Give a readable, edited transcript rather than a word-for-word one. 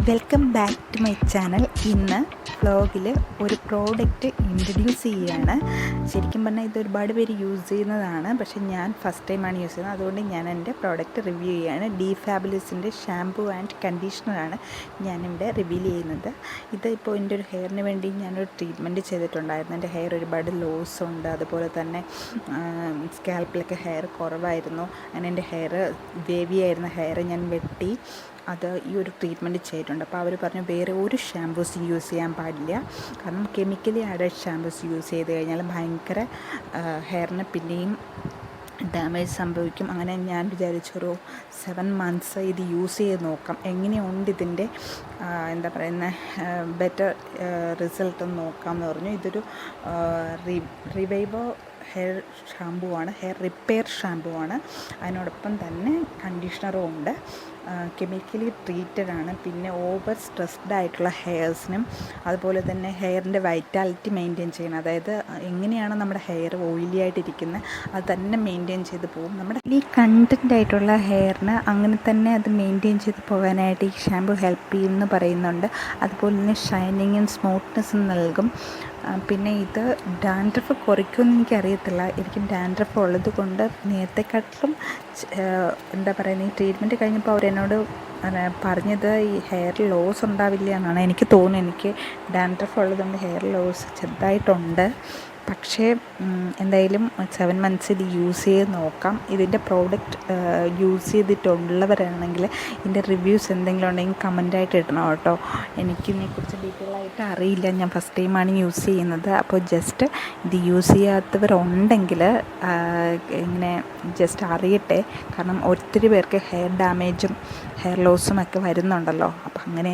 Welcome back to my channel. ഇന്ന് വ്ളോഗിൽ ഒരു പ്രോഡക്റ്റ് ഇൻട്രൊഡ്യൂസ് ചെയ്യുകയാണ്. ശരിക്കും പറഞ്ഞാൽ ഇത് ഒരുപാട് പേര് യൂസ് ചെയ്യുന്നതാണ്, പക്ഷേ ഞാൻ ഫസ്റ്റ് ടൈമാണ് യൂസ് ചെയ്യുന്നത്. അതുകൊണ്ട് ഞാൻ എൻ്റെ പ്രോഡക്റ്റ് റിവ്യൂ ചെയ്യുകയാണ്. ഡി ഫാബുലസിൻ്റെ ഷാംപൂ ആൻഡ് കണ്ടീഷണറാണ് ഞാനിവിടെ റിവീൽ ചെയ്യുന്നത്. ഇത് ഇപ്പോൾ എൻ്റെ ഒരു ഹെയറിന് വേണ്ടി ഞാനൊരു ട്രീറ്റ്മെൻറ്റ് ചെയ്തിട്ടുണ്ടായിരുന്നു. എൻ്റെ ഹെയർ ഒരുപാട് ലോസ് ഉണ്ട്, അതുപോലെ തന്നെ സ്കാൽപ്പിലൊക്കെ ഹെയർ കുറവായിരുന്നു. അങ്ങനെ എൻ്റെ ഹെയർ വേവി ആയിരുന്ന ഹെയർ ഞാൻ വെട്ടി അത് ഈ ഒരു ട്രീറ്റ്മെൻറ്റ് ചെയ്തിട്ടുണ്ട്. അപ്പോൾ അവർ പറഞ്ഞു വേറെ ഒരു ഷാംപൂസ് യൂസ് ചെയ്യാൻ പാടില്ല, കാരണം കെമിക്കലി ആഡഡ് ഷാംപൂസ് യൂസ് ചെയ്ത് കഴിഞ്ഞാൽ ഭയങ്കര ഹെയറിന് പിന്നെയും ഡാമേജ് സംഭവിക്കും. അങ്ങനെ ഞാൻ വിചാരിച്ചൊരു 7 months ഇത് യൂസ് ചെയ്ത് നോക്കാം, എങ്ങനെയുണ്ട് ഇതിൻ്റെ എന്താ പറയുന്നത് ബെറ്റർ റിസൾട്ട് എന്ന് നോക്കാം എന്ന് പറഞ്ഞു. ഇതൊരു റിവൈവോ ഹെയർ ഷാമ്പൂ ആണ്, ഹെയർ റിപ്പയർ ഷാമ്പൂ ആണ്. അതിനോടൊപ്പം തന്നെ കണ്ടീഷണറും ഉണ്ട്. കെമിക്കലി ട്രീറ്റഡ് ആണ്. പിന്നെ ഓവർ സ്ട്രെസ്ഡ് ആയിട്ടുള്ള ഹെയർസിനും അതുപോലെ തന്നെ ഹെയറിൻ്റെ വൈറ്റാലിറ്റി മെയിൻറ്റെയിൻ ചെയ്യണം. അതായത് എങ്ങനെയാണ് നമ്മുടെ ഹെയർ ഓയിലി ആയിട്ടിരിക്കുന്നത് അത് തന്നെ മെയിൻറ്റെയിൻ ചെയ്ത് പോകും. നമ്മുടെ ഈ കണ്ടൻ്റ് ആയിട്ടുള്ള ഹെയറിന് അങ്ങനെ തന്നെ അത് മെയിൻറ്റെയിൻ ചെയ്ത് പോകാനായിട്ട് ഈ ഷാമ്പൂ ഹെൽപ്പ് ചെയ്യുമെന്ന് പറയുന്നുണ്ട്. അതുപോലെ തന്നെ ഷൈനിങ്ങും സ്മൂത്ത്നെസ്സും നൽകും. പിന്നെ ഇത് ഡാൻഡ്രഫ് കുറയ്ക്കുമെന്ന് എനിക്കറിയത്തില്ല. എനിക്ക് ഡാൻഡ്രഫ് ഉള്ളത് കൊണ്ട് നേരത്തെക്കാട്ടിലും എന്താ പറയുന്നത് ഈ ട്രീറ്റ്മെൻറ്റ് കഴിഞ്ഞപ്പോൾ അവരെന്നോട് പറഞ്ഞത് ഈ ഹെയർ ലോസ് ഉണ്ടാവില്ല എന്നാണ് എനിക്ക് തോന്നുന്നത്. എനിക്ക് ഡാൻഡ്രഫ് ഉള്ളതുകൊണ്ട് ഹെയർ ലോസ് ചെറുതായിട്ടുണ്ട്. പക്ഷേ എന്തായാലും 7 months ഇത് യൂസ് ചെയ്ത് നോക്കാം. ഇതിൻ്റെ പ്രോഡക്റ്റ് യൂസ് ചെയ്തിട്ടുള്ളവരാണെങ്കിൽ ഇതിൻ്റെ റിവ്യൂസ് എന്തെങ്കിലും ഉണ്ടെങ്കിൽ കമൻ്റായിട്ട് ഇടണം കേട്ടോ. എനിക്കിതിനെക്കുറിച്ച് ഡീറ്റെയിൽ ആയിട്ട് അറിയില്ല, ഞാൻ ഫസ്റ്റ് ടൈമാണ് യൂസ് ചെയ്യുന്നത്. അപ്പോൾ ജസ്റ്റ് ഇത് യൂസ് ചെയ്യാത്തവരുണ്ടെങ്കിൽ ഇങ്ങനെ ജസ്റ്റ് അറിയട്ടെ, കാരണം ഒത്തിരി പേർക്ക് ഹെയർ ഡാമേജും ഹെയർ ലോസും ഒക്കെ വരുന്നുണ്ടല്ലോ. അപ്പോൾ അങ്ങനെ